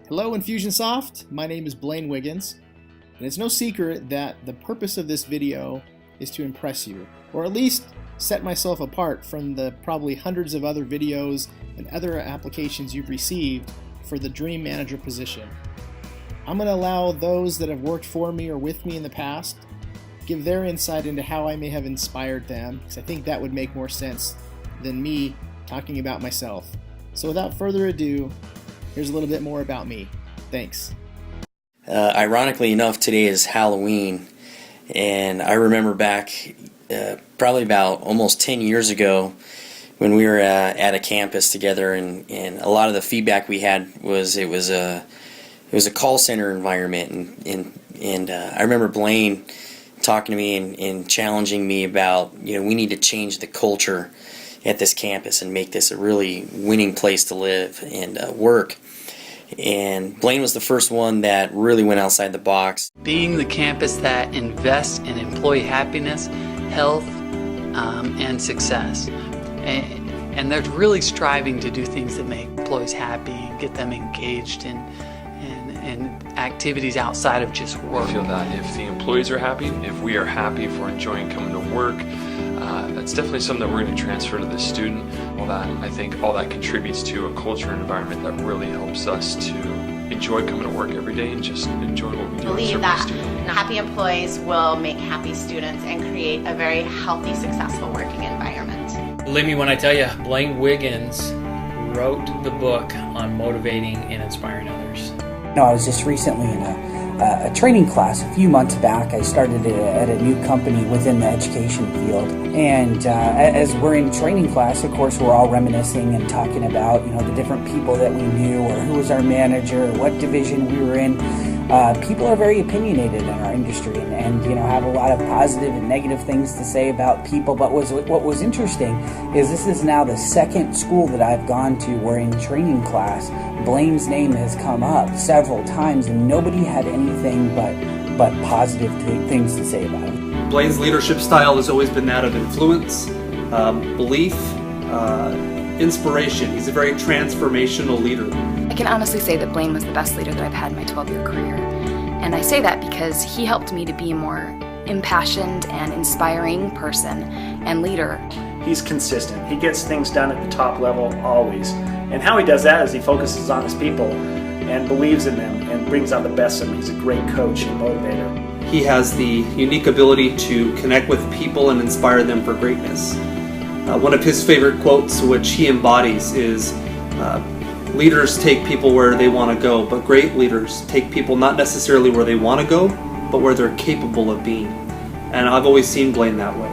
Hello Infusionsoft, my name is Blaine Wiggins, and it's no secret that the purpose of this video is to impress you, or at least set myself apart from the probably hundreds of other videos and other applications you've received for the Dream Manager position. I'm going to allow those that have worked for me or with me in the past give their insight into how I may have inspired them, because I think that would make more sense than me talking about myself. So without further ado, here's a little bit more about me. Thanks. Ironically enough, today is Halloween, and I remember back probably about almost 10 years ago when we were at a campus together, and a lot of the feedback we had was it was a call center environment, and I remember Blaine talking to me and challenging me about, we need to change the culture at this campus and make this a really winning place to live and work. And Blaine was the first one that really went outside the box. Being the campus that invests in employee happiness, health, and success. And they're really striving to do things that make employees happy and get them engaged in activities outside of just work. I feel that if the employees are happy, if we are happy, if we're enjoying coming to work, that's definitely something that we're going to transfer to the student. I think all that contributes to a culture and environment that really helps us to enjoy coming to work every day and just enjoy what we do. I believe that happy employees will make happy students and create a very healthy, successful working environment. Believe me when I tell you, Blaine Wiggins wrote the book on motivating and inspiring others. I was just recently in a training class a few months back. I started at a new company within the education field, and as we're in training class, of course, we're all reminiscing and talking about the different people that we knew, or who was our manager, or what division we were in. People are very opinionated in our industry, and have a lot of positive and negative things to say about people. But what was interesting is this is now the second school that I've gone to where in training class Blaine's name has come up several times, and nobody had anything but positive things to say about him. Blaine's leadership style has always been that of influence, belief, inspiration. He's a very transformational leader. I can honestly say that Blaine was the best leader that I've had in my 12-year career. And I say that because he helped me to be a more impassioned and inspiring person and leader. He's consistent. He gets things done at the top level always. And how he does that is he focuses on his people and believes in them and brings out the best of them. He's a great coach and motivator. He has the unique ability to connect with people and inspire them for greatness. One of his favorite quotes, which he embodies, is leaders take people where they want to go, but great leaders take people not necessarily where they want to go, but where they're capable of being. And I've always seen Blaine that way.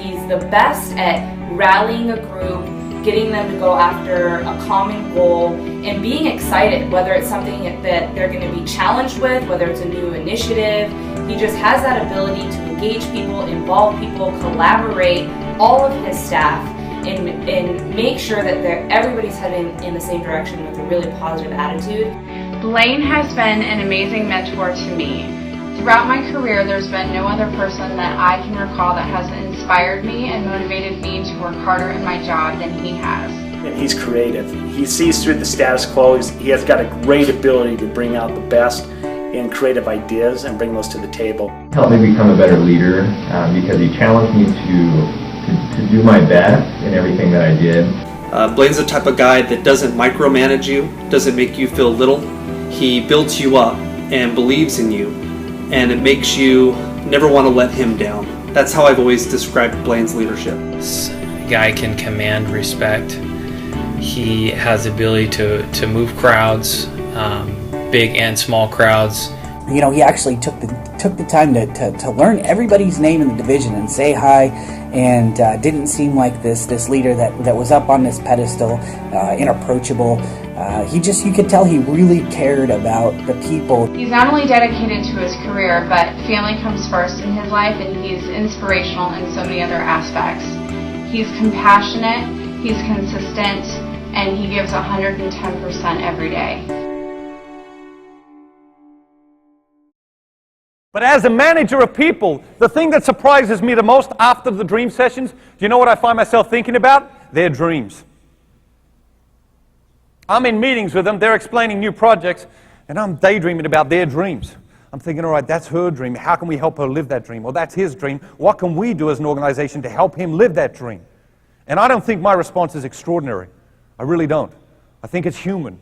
He's the best at rallying a group, getting them to go after a common goal, and being excited, whether it's something that they're going to be challenged with, whether it's a new initiative. He just has that ability to engage people, involve people, collaborate, all of his staff, and make sure that everybody's heading in the same direction with a really positive attitude. Blaine has been an amazing mentor to me. Throughout my career, there's been no other person that I can recall that has inspired me and motivated me to work harder in my job than he has. And he's creative. He sees through the status quo. He has got a great ability to bring out the best in creative ideas and bring those to the table. He helped me become a better leader because he challenged me to do my best in everything that I did. Blaine's the type of guy that doesn't micromanage you, doesn't make you feel little. He builds you up and believes in you, and it makes you never want to let him down. That's how I've always described Blaine's leadership. This guy can command respect. He has the ability to move crowds, big and small crowds. He actually took the time to learn everybody's name in the division and say hi, and didn't seem like this leader that was up on this pedestal, inapproachable. You could tell he really cared about the people. He's not only dedicated to his career, but family comes first in his life, and he's inspirational in so many other aspects. He's compassionate, he's consistent, and he gives 110% every day. But as a manager of people, the thing that surprises me the most after the dream sessions, do you know what I find myself thinking about? their dreams. I'm in meetings with them, they're explaining new projects, and I'm daydreaming about their dreams. I'm thinking, all right, that's her dream. How can we help her live that dream? Or that's his dream. What can we do as an organization to help him live that dream? And I don't think my response is extraordinary. I really don't. I think it's human.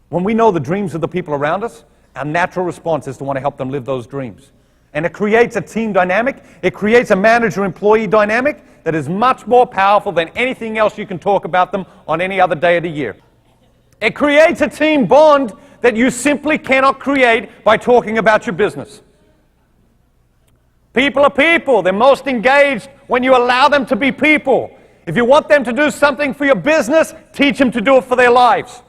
When we know the dreams of the people around us, our natural response is to want to help them live those dreams. And it creates a team dynamic. It creates a manager-employee dynamic that is much more powerful than anything else you can talk about them on any other day of the year. It creates a team bond that you simply cannot create by talking about your business. People are people. They're most engaged when you allow them to be people. If you want them to do something for your business, teach them to do it for their lives.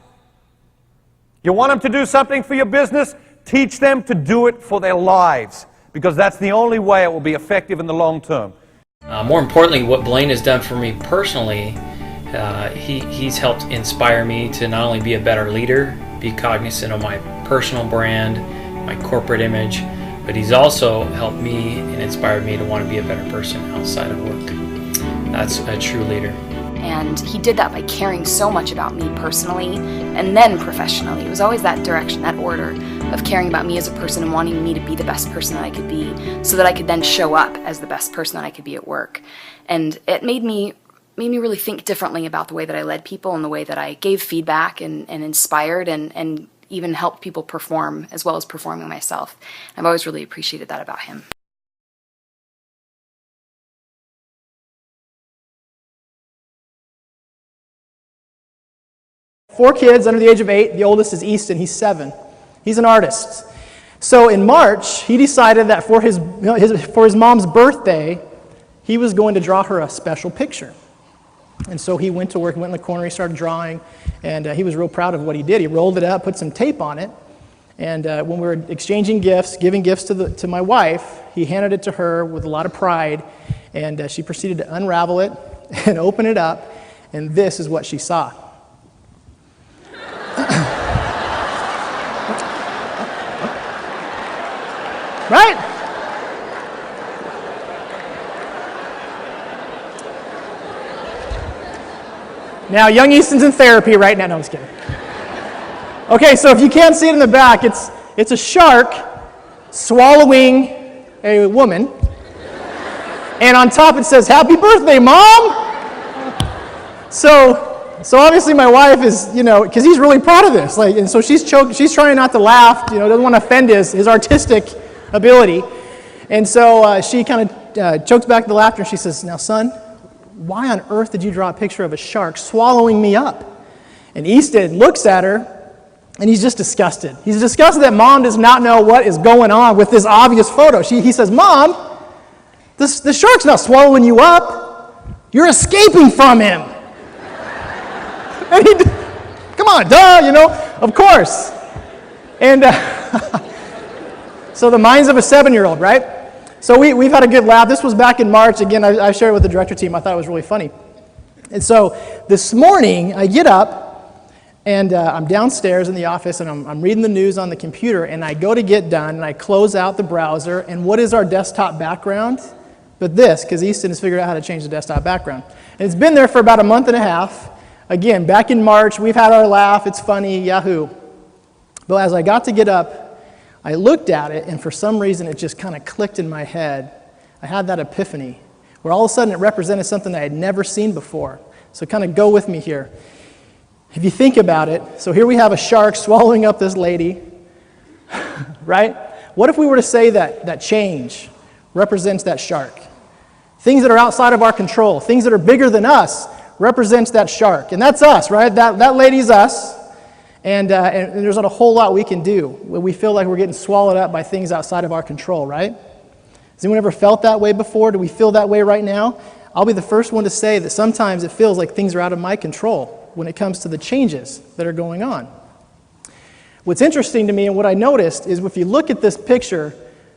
You want them to do something for your business, teach them to do it for their lives, because that's the only way it will be effective in the long term. More importantly, what Blaine has done for me personally, he's helped inspire me to not only be a better leader, be cognizant of my personal brand, my corporate image, but he's also helped me and inspired me to want to be a better person outside of work. That's a true leader. And he did that by caring so much about me personally and then professionally. It was always that direction, that order of caring about me as a person and wanting me to be the best person that I could be so that I could then show up as the best person that I could be at work. And it made me really think differently about the way that I led people and the way that I gave feedback and inspired and even helped people perform as well as performing myself. I've always really appreciated that about him. Four kids under the age of 8. The oldest is Easton. He's 7. He's an artist. So in March, he decided that for his mom's birthday, he was going to draw her a special picture. And so he went to work, went in the corner, he started drawing, and he was real proud of what he did. He rolled it up, put some tape on it, and when we were exchanging gifts, giving gifts to my wife, he handed it to her with a lot of pride, and she proceeded to unravel it and open it up, and this is what she saw. Right? Now, young Easton's in therapy right now. No, I'm just kidding. Okay, so if you can't see it in the back, it's a shark swallowing a woman. And on top it says, "Happy birthday, Mom!" So obviously my wife is, because he's really proud of this. And so she's trying not to laugh, doesn't want to offend his artistic ability. And so she kind of chokes back the laughter and she says, "Now, son, why on earth did you draw a picture of a shark swallowing me up?" And Easton looks at her, and he's just disgusted. He's disgusted that Mom does not know what is going on with this obvious photo. He says, "Mom, the shark's not swallowing you up. You're escaping from him." And come on, duh, of course. And so the minds of a 7-year-old, right? So we've had a good laugh. This was back in March. Again, I shared it with the director team. I thought it was really funny. And so this morning, I get up, and I'm downstairs in the office, and I'm reading the news on the computer, and I go to get done, and I close out the browser, and what is our desktop background? But this, because Easton has figured out how to change the desktop background. And it's been there for about a month and a half. Again, back in March, we've had our laugh. It's funny, yahoo. But as I got to get up, I looked at it, and for some reason, it just kind of clicked in my head. I had that epiphany, where all of a sudden it represented something I had never seen before. So kind of go with me here. If you think about it, so here we have a shark swallowing up this lady, right? What if we were to say that change represents that shark? Things that are outside of our control, things that are bigger than us, represents that shark. And that's us, right? That lady's us. And there's not a whole lot we can do when we feel like we're getting swallowed up by things outside of our control, right? Has anyone ever felt that way before? Do we feel that way right now? I'll be the first one to say that sometimes it feels like things are out of my control when it comes to the changes that are going on. What's interesting to me and what I noticed is if you look at this picture,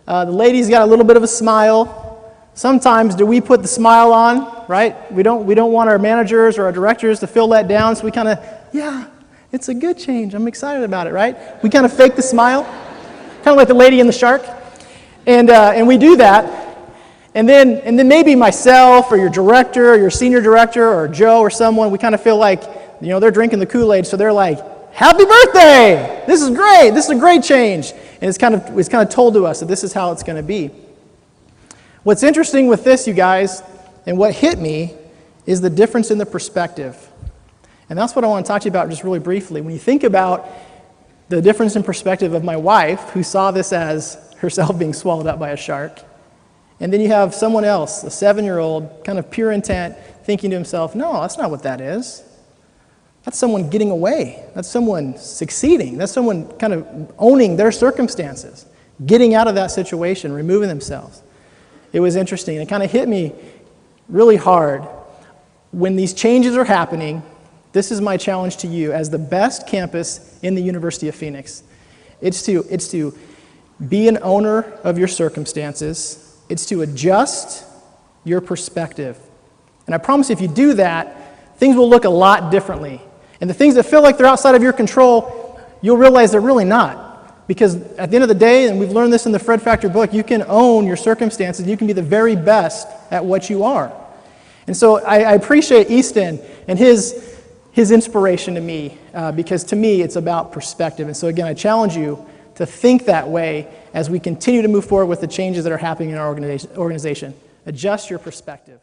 the lady's got a little bit of a smile. Sometimes do we put the smile on, right? We don't want our managers or our directors to feel let down, so we kind of, yeah, it's a good change. I'm excited about it, right? We kind of fake the smile, kind of like the lady and the shark. And we do that. And then maybe myself or your director or your senior director or Joe or someone, we kind of feel like, they're drinking the Kool-Aid, so they're like, happy birthday! This is great. This is a great change. And it's kind of told to us that this is how it's going to be. What's interesting with this, you guys, and what hit me is the difference in the perspective. And that's what I want to talk to you about just really briefly. When you think about the difference in perspective of my wife, who saw this as herself being swallowed up by a shark, and then you have someone else, a 7-year-old, kind of pure intent, thinking to himself, no, that's not what that is. That's someone getting away. That's someone succeeding. That's someone kind of owning their circumstances, getting out of that situation, removing themselves. It was interesting. It kind of hit me really hard. When these changes are happening, this is my challenge to you as the best campus in the University of Phoenix. It's to be an owner of your circumstances. It's to adjust your perspective. And I promise if you do that, things will look a lot differently. And the things that feel like they're outside of your control, you'll realize they're really not. Because at the end of the day, and we've learned this in the Fred Factor book, you can own your circumstances. You can be the very best at what you are. And so I appreciate Easton and his inspiration to me, because to me, it's about perspective. And so again, I challenge you to think that way as we continue to move forward with the changes that are happening in our organization. Adjust your perspective.